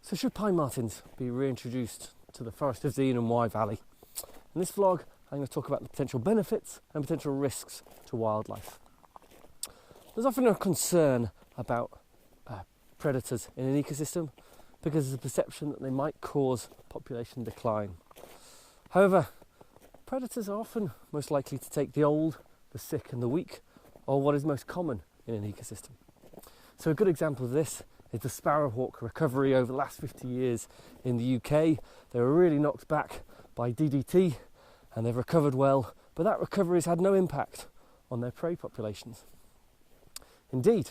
So should pine martens be reintroduced to the Forest of Dean and Wye Valley? In this vlog, I'm going to talk about the potential benefits and potential risks to wildlife. There's often a concern about predators in an ecosystem because there's a perception that they might cause population decline. However, predators are often most likely to take the old, the sick and the weak, or what is most common in an ecosystem. So a good example of this is the sparrowhawk recovery over the last 50 years in the UK. They were really knocked back by DDT and they've recovered well, but that recovery has had no impact on their prey populations. Indeed,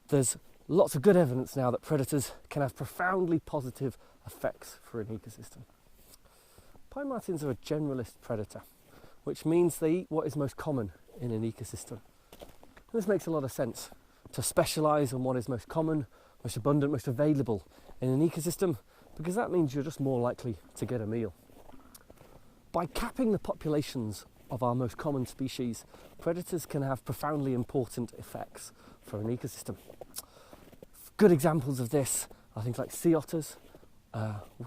there's lots of good evidence now that predators can have profoundly positive effects for an ecosystem. Pine martens are a generalist predator, which means they eat what is most common in an ecosystem. And this makes a lot of sense, to specialise on what is most common, most abundant, most available in an ecosystem, because that means you're just more likely to get a meal. By capping the populations of our most common species, predators can have profoundly important effects for an ecosystem. Good examples of this are things like sea otters,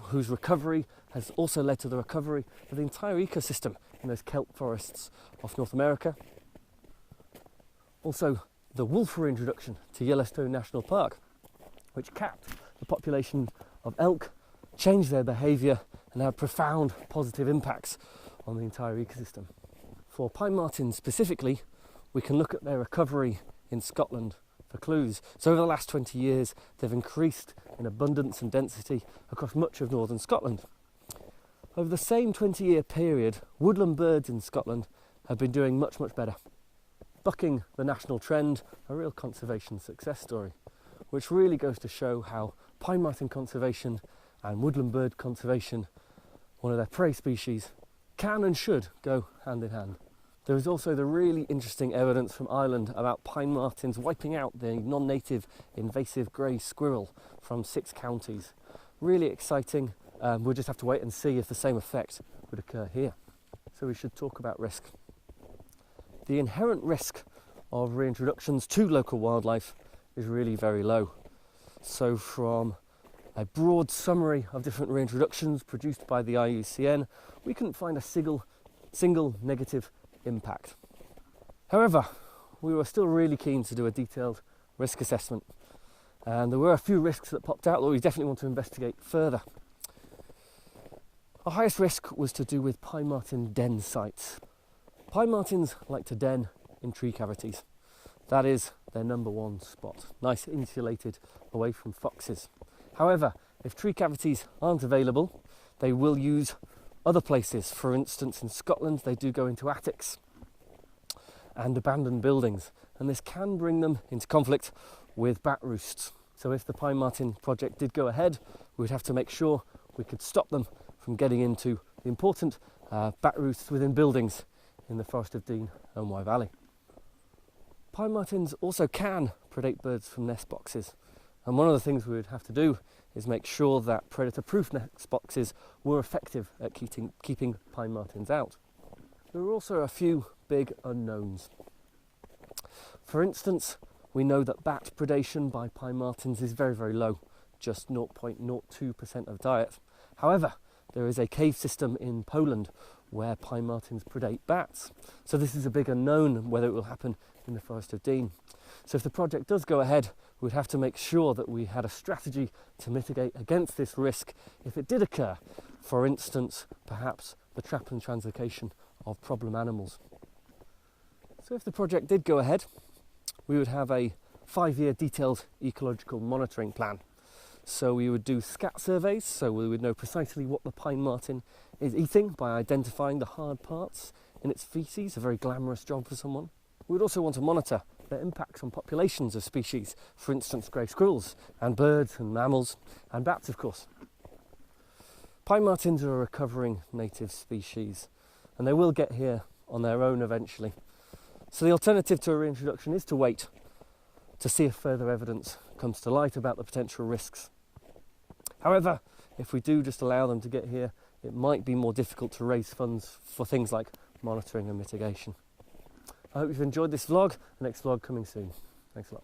whose recovery has also led to the recovery of the entire ecosystem in those kelp forests off North America. Also, the wolf reintroduction to Yellowstone National Park, which capped the population of elk, changed their behaviour and had profound positive impacts on the entire ecosystem. For pine martens specifically, we can look at their recovery in Scotland for clues. So over the last 20 years, they've increased in abundance and density across much of northern Scotland. Over the same 20-year period, woodland birds in Scotland have been doing much, much better, bucking the national trend, a real conservation success story, which really goes to show how pine marten conservation and woodland bird conservation, one of their prey species, can and should go hand in hand. There is also the really interesting evidence from Ireland about pine martens wiping out the non-native invasive grey squirrel from 6 counties. Really exciting. We'll just have to wait and see if the same effect would occur here. So we should talk about risk. The inherent risk of reintroductions to local wildlife is really very low. So from a broad summary of different reintroductions produced by the IUCN, we couldn't find a single negative impact. However, we were still really keen to do a detailed risk assessment, and there were a few risks that popped out that we definitely want to investigate further. Our highest risk was to do with pine marten den sites. Pine martens like to den in tree cavities. That is their number one spot, nice insulated away from foxes. However, if tree cavities aren't available, they will use other places. For instance, in Scotland, they do go into attics and abandoned buildings, and this can bring them into conflict with bat roosts. So if the Pine Marten project did go ahead, we would have to make sure we could stop them from getting into the important bat roosts within buildings in the Forest of Dean and Wye Valley. Pine martens also can predate birds from nest boxes, and one of the things we would have to do is make sure that predator-proof nest boxes were effective at keeping pine martens out. There are also a few big unknowns. For instance, we know that bat predation by pine martens is very, very low, just 0.02% of diet. However, there is a cave system in Poland where pine martens predate bats. So this is a big unknown whether it will happen in the Forest of Dean. So if the project does go ahead, we'd have to make sure that we had a strategy to mitigate against this risk if it did occur. For instance, perhaps the trap and translocation of problem animals. So if the project did go ahead, we would have a 5-year detailed ecological monitoring plan. So we would do scat surveys, so we would know precisely what the pine marten is eating by identifying the hard parts in its feces, a very glamorous job for someone. We would also want to monitor their impacts on populations of species, for instance grey squirrels and birds and mammals and bats, of course. Pine martens are a recovering native species and they will get here on their own eventually. So the alternative to a reintroduction is to wait to see if further evidence comes to light about the potential risks. However, if we do just allow them to get here, it might be more difficult to raise funds for things like monitoring and mitigation. I hope you've enjoyed this vlog. The next vlog coming soon. Thanks a lot.